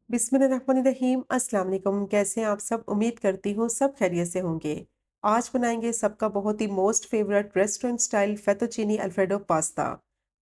बिस्मिल्लाहिर्रहमानिर्रहीम। अस्सलाम वालेकुम। कैसे हैं आप सब? उम्मीद करती हूँ सब खैरियत से होंगे। आज बनाएंगे सबका बहुत ही most favourite restaurant style fettuccine Alfredo pasta.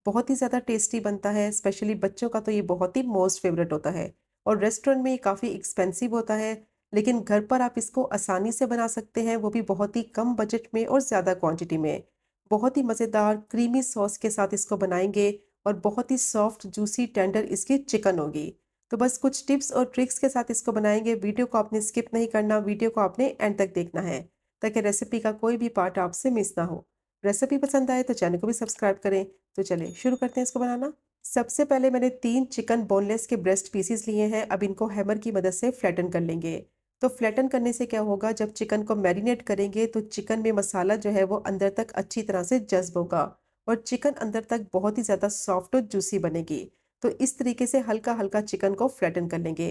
बहुत ही ज़्यादा टेस्टी बनता है, स्पेशली बच्चों का तो ये बहुत ही मोस्ट फेवरेट होता है। और रेस्टोरेंट में ये काफ़ी एक्सपेंसिव होता है, लेकिन घर पर आप इसको आसानी से बना सकते हैं, वो भी बहुत ही कम बजट में और ज़्यादा क्वान्टिटी में। बहुत ही मज़ेदार क्रीमी सॉस के साथ इसको बनाएंगे और बहुत ही सॉफ्ट जूसी टेंडर इसकी चिकन होगी। तो बस कुछ टिप्स और ट्रिक्स के साथ इसको बनाएंगे। वीडियो को आपने स्किप नहीं करना, वीडियो को आपने एंड तक देखना है ताकि रेसिपी का कोई भी पार्ट आपसे मिस ना हो। रेसिपी पसंद आए तो चैनल को भी सब्सक्राइब करें। तो चलिए शुरू करते हैं इसको बनाना। सबसे पहले मैंने 3 चिकन बोनलेस के ब्रेस्ट पीसेस लिए हैं। अब इनको हैमर की मदद से फ्लैटन कर लेंगे। तो फ्लैटन करने से क्या होगा, जब चिकन को मैरिनेट करेंगे तो चिकन में मसाला जो है वो अंदर तक अच्छी तरह से जज्ब होगा और चिकन अंदर तक बहुत ही ज़्यादा सॉफ्ट और जूसी बनेगी। तो इस तरीके से हल्का-हल्का चिकन को फ्लैटन कर लेंगे।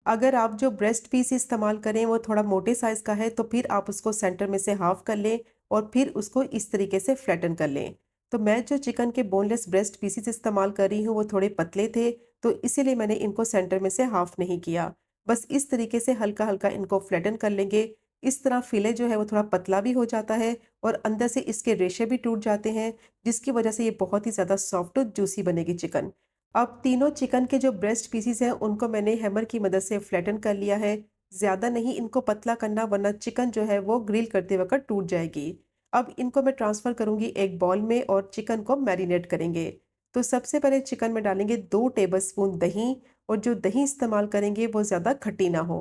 अगर आप जो ब्रेस्ट पीस इस्तेमाल करें वो थोड़ा मोटे साइज़ का है तो फिर आप उसको सेंटर में से हाफ़ कर लें और फिर उसको इस तरीके से फ्लैटन कर लें। तो मैं जो चिकन के बोनलेस ब्रेस्ट पीसेस इस्तेमाल कर रही हूँ वो थोड़े पतले थे, तो इसीलिए मैंने इनको सेंटर में से हाफ़ नहीं किया। बस इस तरीके से हल्का-हल्का इनको फ्लैटन कर लेंगे। इस तरह फ़िले जो है वो थोड़ा पतला भी हो जाता है और अंदर से इसके रेशे भी टूट जाते हैं, जिसकी वज़ह से ये बहुत ही ज़्यादा सॉफ्ट और जूसी बनेगी चिकन। अब तीनों चिकन के जो ब्रेस्ट पीसेस हैं उनको मैंने हैमर की मदद से फ्लैटन कर लिया है। ज़्यादा नहीं इनको पतला करना, वरना चिकन जो है वो ग्रिल करते वक़्त टूट जाएगी। अब इनको मैं ट्रांसफ़र करूँगी एक बाउल में और चिकन को मैरिनेट करेंगे। तो सबसे पहले चिकन में डालेंगे 2 टेबलस्पून दही और जो दही इस्तेमाल करेंगे वो ज़्यादा खट्टी ना हो।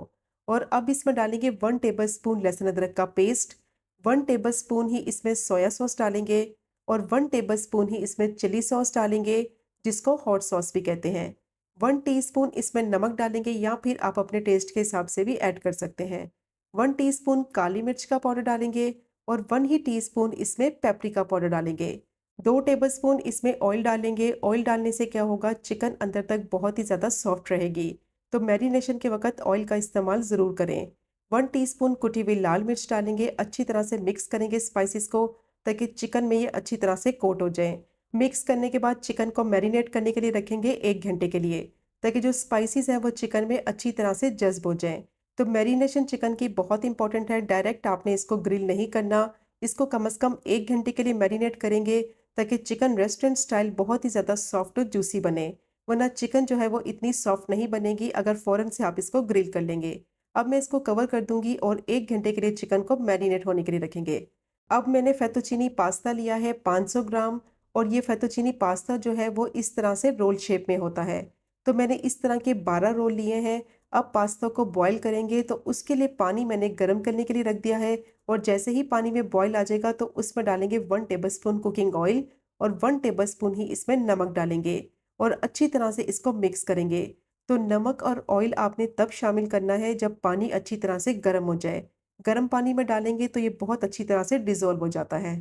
और अब इसमें डालेंगे 1 टेबलस्पून लहसुन अदरक का पेस्ट, 1 टेबलस्पून ही इसमें सोया सॉस डालेंगे और 1 टेबलस्पून ही इसमें चिली सॉस डालेंगे, जिसको हॉट सॉस भी कहते हैं। 1 टीस्पून इसमें नमक डालेंगे या फिर आप अपने टेस्ट के हिसाब से भी ऐड कर सकते हैं। 1 टीस्पून काली मिर्च का पाउडर डालेंगे और 1 ही टीस्पून इसमें पेपरिका पाउडर डालेंगे। 2 टेबलस्पून इसमें ऑयल डालेंगे। ऑयल डालने से क्या होगा, चिकन अंदर तक बहुत ही ज़्यादा सॉफ्ट रहेगी। तो मैरिनेशन के वक़्त ऑयल का इस्तेमाल ज़रूर करें। 1 टीस्पून कुटी हुई लाल मिर्च डालेंगे। अच्छी तरह से मिक्स करेंगे स्पाइसेस को ताकि चिकन में ये अच्छी तरह से कोट हो जाएँ। मिक्स करने के बाद चिकन को मैरिनेट करने के लिए रखेंगे 1 घंटे के लिए, ताकि जो स्पाइसेस हैं वो चिकन में अच्छी तरह से जज़्ब हो जाएँ। तो मैरिनेशन चिकन की बहुत इंपॉर्टेंट है, डायरेक्ट आपने इसको ग्रिल नहीं करना। इसको कम से कम 1 घंटे के लिए मैरिनेट करेंगे ताकि चिकन रेस्टोरेंट स्टाइल बहुत ही ज़्यादा सॉफ्ट और जूसी बने। वरना चिकन जो है वो इतनी सॉफ्ट नहीं बनेगी अगर फ़ौरन से आप इसको ग्रिल कर लेंगे। अब मैं इसको कवर कर दूँगी और 1 घंटे के लिए चिकन को मैरिनेट होने के लिए रखेंगे। अब मैंने फेतुचीनी पास्ता लिया है 500 ग्राम और ये फेतुचीनी पास्ता जो है वो इस तरह से रोल शेप में होता है। तो मैंने इस तरह के 12 रोल लिए हैं। अब पास्ता को बॉईल करेंगे तो उसके लिए पानी मैंने गर्म करने के लिए रख दिया है और जैसे ही पानी में बॉईल आ जाएगा तो उसमें डालेंगे 1 टेबलस्पून कुकिंग ऑयल और 1 टेबलस्पून ही इसमें नमक डालेंगे और अच्छी तरह से इसको मिक्स करेंगे। तो नमक और ऑयल आपने तब शामिल करना है जब पानी अच्छी तरह से गर्म हो जाए। गर्म पानी में डालेंगे तो ये बहुत अच्छी तरह से डिज़ोल्व हो जाता है।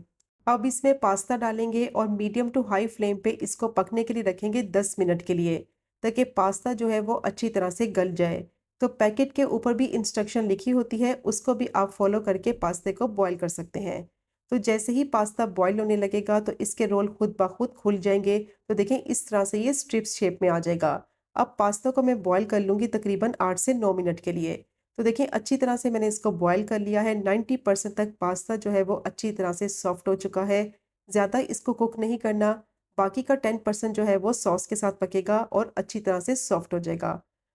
अब इसमें पास्ता डालेंगे और मीडियम टू हाई फ्लेम पे इसको पकने के लिए रखेंगे 10 मिनट के लिए, ताकि पास्ता जो है वो अच्छी तरह से गल जाए। तो पैकेट के ऊपर भी इंस्ट्रक्शन लिखी होती है, उसको भी आप फॉलो करके पास्ते को बॉईल कर सकते हैं। तो जैसे ही पास्ता बॉईल होने लगेगा तो इसके रोल खुद ब खुद खुल जाएंगे। तो देखें इस तरह से ये स्ट्रिप्स शेप में आ जाएगा। अब पास्ता को मैं बॉईल कर लूँगी तकरीबन 8 से 9 मिनट के लिए। तो देखिए अच्छी तरह से मैंने इसको बॉईल कर लिया है। 90% तक पास्ता जो है वो अच्छी तरह से सॉफ्ट हो चुका है। ज़्यादा इसको कुक नहीं करना। बाकी का 10% जो है वो सॉस के साथ पकेगा और अच्छी तरह से सॉफ्ट हो जाएगा।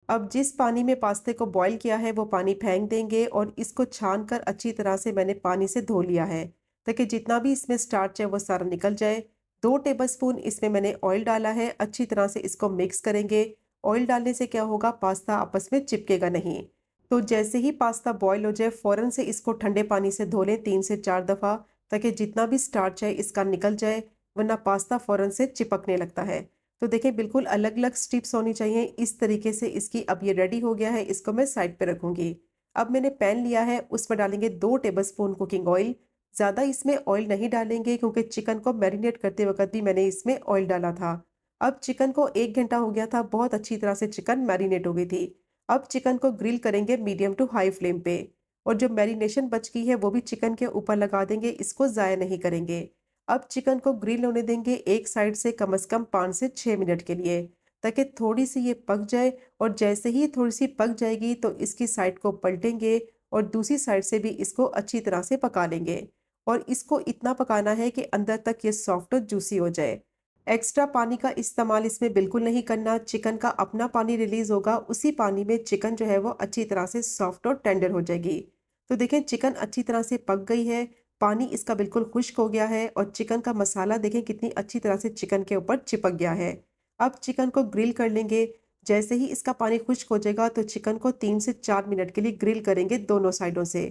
अब जिस पानी में पास्ते को बॉईल किया है वो पानी फेंक देंगे और इसको छान कर अच्छी तरह से मैंने पानी से धो लिया है, ताकि जितना भी इसमें स्टार्च है वो सारा निकल जाए। 2 टेबलस्पून इसमें मैंने ऑयल डाला है। अच्छी तरह से इसको मिक्स करेंगे। ऑयल डालने से क्या होगा, पास्ता आपस में चिपकेगा नहीं। तो जैसे ही पास्ता बॉईल हो जाए फ़ौरन से इसको ठंडे पानी से धो लें 3 से 4 दफ़ा, ताकि जितना भी स्टार्च है इसका निकल जाए, वरना पास्ता फ़ौरन से चिपकने लगता है। तो देखिए बिल्कुल अलग-अलग स्ट्रिप्स होनी चाहिए। इस तरीके से इसकी अब ये रेडी हो गया है, इसको मैं साइड पे रखूँगी। अब मैंने पैन लिया है, उसमें डालेंगे 2 टेबलस्पून कुकिंग ऑयल। ज़्यादा इसमें ऑयल नहीं डालेंगे क्योंकि चिकन को मैरिनेट करते वक़्त भी मैंने इसमें ऑयल डाला था। अब चिकन को 1 घंटा हो गया था, बहुत अच्छी तरह से चिकन मैरिनेट हो गई थी। अब चिकन को ग्रिल करेंगे मीडियम टू हाई फ्लेम पे और जो मैरिनेशन बच गई है वो भी चिकन के ऊपर लगा देंगे, इसको ज़ाया नहीं करेंगे। अब चिकन को ग्रिल होने देंगे एक साइड से कम 5 से 6 मिनट के लिए। ताकि थोड़ी-सी ये पक जाए और जैसे ही थोड़ी-सी पक जाएगी तो इसकी साइड को पलटेंगे और दूसरी साइड से भी इसको अच्छी तरह से पका लेंगे। और इसको इतना पकाना है कि अंदर तक ये सॉफ्ट और जूसी हो जाए। एक्स्ट्रा पानी का इस्तेमाल इसमें बिल्कुल नहीं करना, चिकन का अपना पानी रिलीज़ होगा, उसी पानी में चिकन जो है वो अच्छी तरह से सॉफ्ट और टेंडर हो जाएगी। तो देखें चिकन अच्छी तरह से पक गई है, पानी इसका बिल्कुल खुश्क हो गया है और चिकन का मसाला देखें कितनी अच्छी तरह से चिकन के ऊपर चिपक गया है। अब चिकन को ग्रिल कर लेंगे, जैसे ही इसका पानी खुश्क हो जाएगा तो चिकन को 3 से 4 मिनट के लिए ग्रिल करेंगे दोनों साइडों से।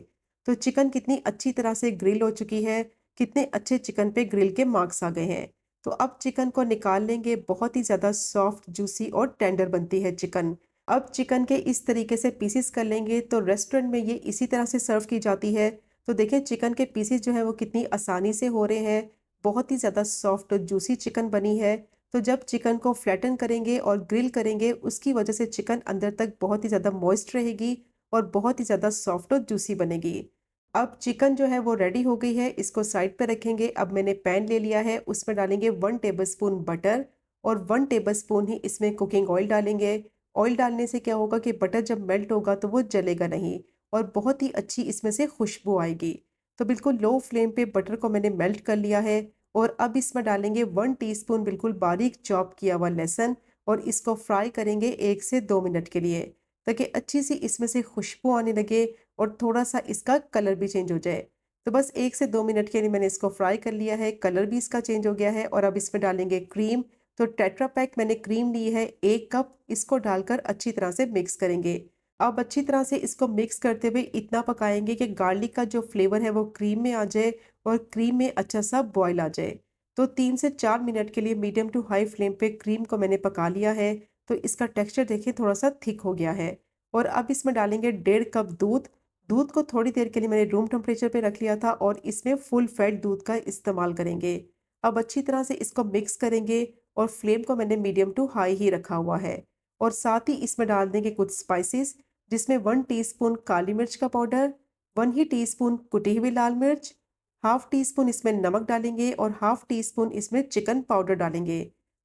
तो चिकन कितनी अच्छी तरह से ग्रिल हो चुकी है, कितने अच्छे चिकन पे ग्रिल के मार्क्स आ गए हैं। तो अब चिकन को निकाल लेंगे, बहुत ही ज़्यादा सॉफ्ट, जूसी और टेंडर बनती है चिकन। अब चिकन के इस तरीके से पीसेस कर लेंगे, तो रेस्टोरेंट में ये इसी तरह से सर्व की जाती है। तो देखिए चिकन के पीसेस जो हैं वो कितनी आसानी से हो रहे हैं, बहुत ही ज़्यादा सॉफ्ट और जूसी चिकन बनी है। तो जब चिकन को फ्लैटन करेंगे और ग्रिल करेंगे, उसकी वजह से चिकन अंदर तक बहुत ही ज़्यादा मॉइस्ट रहेगी और बहुत ही ज़्यादा सॉफ्ट और जूसी बनेगी। अब चिकन जो है वो रेडी हो गई है, इसको साइड पे रखेंगे। अब मैंने पैन ले लिया है, उसमें डालेंगे 1 टेबलस्पून बटर और 1 टेबलस्पून ही इसमें कुकिंग ऑयल डालेंगे। ऑयल डालने से क्या होगा कि बटर जब मेल्ट होगा तो वो जलेगा नहीं और बहुत ही अच्छी इसमें से खुशबू आएगी। तो बिल्कुल लो फ्लेम पे बटर को मैंने मेल्ट कर लिया है और अब इसमें डालेंगे 1 टीस्पून बिल्कुल बारीक चॉप किया हुआ लहसुन और इसको फ्राई करेंगे 1 से 2 मिनट के लिए, ताकि अच्छी सी इसमें से खुशबू आने लगे और थोड़ा-सा इसका कलर भी चेंज हो जाए। तो बस 1 से 2 मिनट के लिए मैंने इसको फ्राई कर लिया है, कलर भी इसका चेंज हो गया है और अब इसमें डालेंगे क्रीम। तो टेट्रा पैक मैंने क्रीम ली है 1 कप, इसको डालकर अच्छी तरह से मिक्स करेंगे। अब अच्छी तरह से इसको मिक्स करते हुए इतना पकाएँगे कि गार्लिक का जो फ्लेवर है वो क्रीम में आ जाए और क्रीम में अच्छा-सा बॉयल आ जाए। तो 3 से 4 मिनट के लिए मीडियम टू हाई फ्लेम पे क्रीम को मैंने पका लिया है, तो इसका टेक्सचर देखिए थोड़ा-सा थिक हो गया है। और अब इसमें डालेंगे 1.5 कप दूध। दूध को थोड़ी देर के लिए मैंने रूम टेम्परेचर पे रख लिया था और इसमें फुल फैट दूध का इस्तेमाल करेंगे। अब अच्छी तरह से इसको मिक्स करेंगे और फ्लेम को मैंने मीडियम टू हाई ही रखा हुआ है। और साथ ही इसमें डाल देंगे कुछ स्पाइसेस, जिसमें 1 टीस्पून काली मिर्च का पाउडर, 1 ही टीस्पून कुटी हुई लाल मिर्च, हाफ टी स्पून इसमें नमक डालेंगे और हाफ टी स्पून इसमें चिकन पाउडर डालेंगे,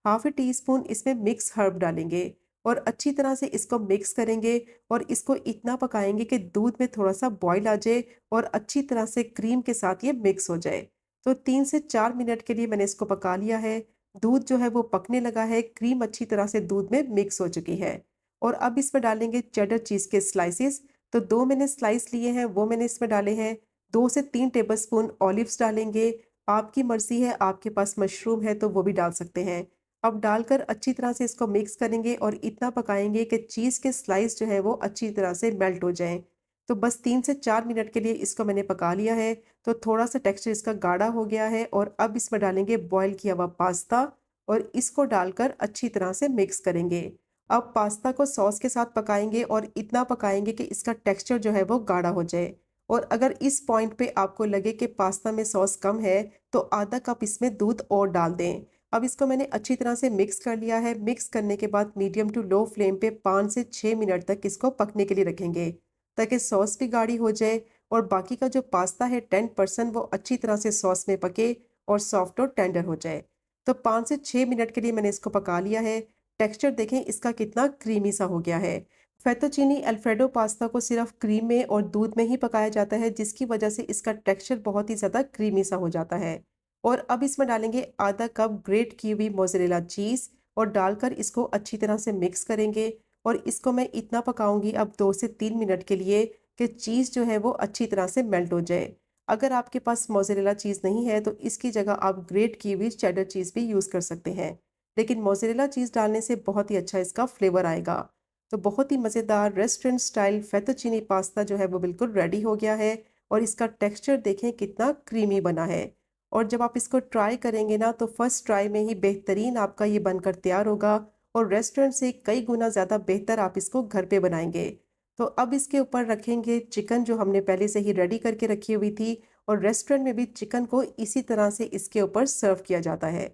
हाफ टी स्पून इसमें मिक्स हर्ब डालेंगे और अच्छी तरह से इसको मिक्स करेंगे और इसको इतना पकाएंगे कि दूध में थोड़ा-सा बॉयल आ जाए और अच्छी तरह से क्रीम के साथ ये मिक्स हो जाए। तो 3 से 4 मिनट के लिए मैंने इसको पका लिया है। दूध जो है वो पकने लगा है, क्रीम अच्छी तरह से दूध में मिक्स हो चुकी है। और अब इसमें डालेंगे चेडर चीज़ के स्लाइसेस। तो 2 मैंने स्लाइस लिए हैं, वो मैंने इसमें डाले हैं। 2 से 3 टेबलस्पून ऑलिव्स डालेंगे। आपकी मर्ज़ी है, आपके पास मशरूम है तो वो भी डाल सकते हैं। अब डालकर अच्छी तरह से इसको मिक्स करेंगे और इतना पकाएंगे कि चीज़ के स्लाइस जो है वो अच्छी तरह से मेल्ट हो जाएँ। तो बस 3 से 4 मिनट के लिए इसको मैंने पका लिया है, तो थोड़ा-सा टेक्सचर इसका गाढ़ा हो गया है और अब इसमें डालेंगे बॉयल किया हुआ पास्ता और इसको डालकर अच्छी तरह से मिक्स करेंगे। अब पास्ता को सॉस के साथ पकाएँगे और इतना पकाएँगे कि इसका टेक्सचर जो है वो गाढ़ा हो जाए। और अगर इस पॉइंट पे आपको लगे कि पास्ता में सॉस कम है, तो आधा कप इसमें दूध और डाल दें। अब इसको मैंने अच्छी तरह से मिक्स कर लिया है। मिक्स करने के बाद मीडियम टू लो फ्लेम पे 5 से 6 मिनट तक इसको पकने के लिए रखेंगे, ताकि सॉस भी गाढ़ी हो जाए और बाकी का जो पास्ता है 10% वो अच्छी तरह से सॉस में पके और सॉफ्ट और टेंडर हो जाए। तो 5 से 6 मिनट के लिए मैंने इसको पका लिया है। टेक्सचर देखें इसका कितना क्रीमी सा हो गया है। फेतोचीनी अल्फ्रेडो पास्ता को सिर्फ क्रीम में और दूध में ही पकाया जाता है, जिसकी वजह से इसका टेक्सचर बहुत ही ज़्यादा क्रीमी सा हो जाता है। और अब इसमें डालेंगे आधा कप ग्रेट की हुई मोज़रेला चीज़ और डालकर इसको अच्छी तरह से मिक्स करेंगे और इसको मैं इतना पकाऊंगी अब 2 से 3 मिनट के लिए कि चीज़ जो है वो अच्छी तरह से मेल्ट हो जाए। अगर आपके पास मोज़रेला चीज़ नहीं है तो इसकी जगह आप ग्रेट की हुई चेडर चीज़ भी यूज़ कर सकते हैं, लेकिन मोज़रेला चीज़ डालने से बहुत ही अच्छा इसका फ्लेवर आएगा। तो बहुत ही मज़ेदार रेस्टोरेंट स्टाइल फेतोचीनी पास्ता जो है वो बिल्कुल रेडी हो गया है और इसका टेक्सचर देखें कितना क्रीमी बना है। और जब आप इसको ट्राई करेंगे ना तो फर्स्ट ट्राई में ही बेहतरीन आपका ये बनकर तैयार होगा और रेस्टोरेंट से कई गुना ज़्यादा बेहतर आप इसको घर पे बनाएंगे। तो अब इसके ऊपर रखेंगे चिकन जो हमने पहले से ही रेडी करके रखी हुई थी और रेस्टोरेंट में भी चिकन को इसी तरह से इसके ऊपर सर्व किया जाता है।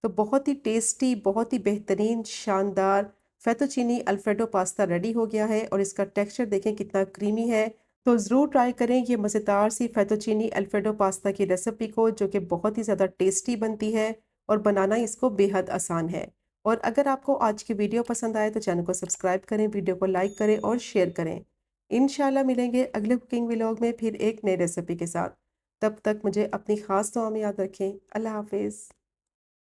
तो बहुत ही टेस्टी, बहुत ही बेहतरीन, शानदार फेतोचीनी अल्फ्रेडो पास्ता रेडी हो गया है और इसका टेक्सचर देखें कितना क्रीमी है। तो ज़रूर ट्राई करें ये मज़ेदार सी फेतोचीनी अल्फ्रेडो पास्ता की रेसिपी को, जो कि बहुत ही ज़्यादा टेस्टी बनती है और बनाना इसको बेहद आसान है। और अगर आपको आज की वीडियो पसंद आए तो चैनल को सब्सक्राइब करें, वीडियो को लाइक करें और शेयर करें। इंशाल्लाह मिलेंगे अगले कुकिंग व्लॉग में फिर एक नई रेसिपी के साथ। तब तक मुझे अपनी ख़ास दुआ में याद रखें। अल्लाह हाफ़िज़।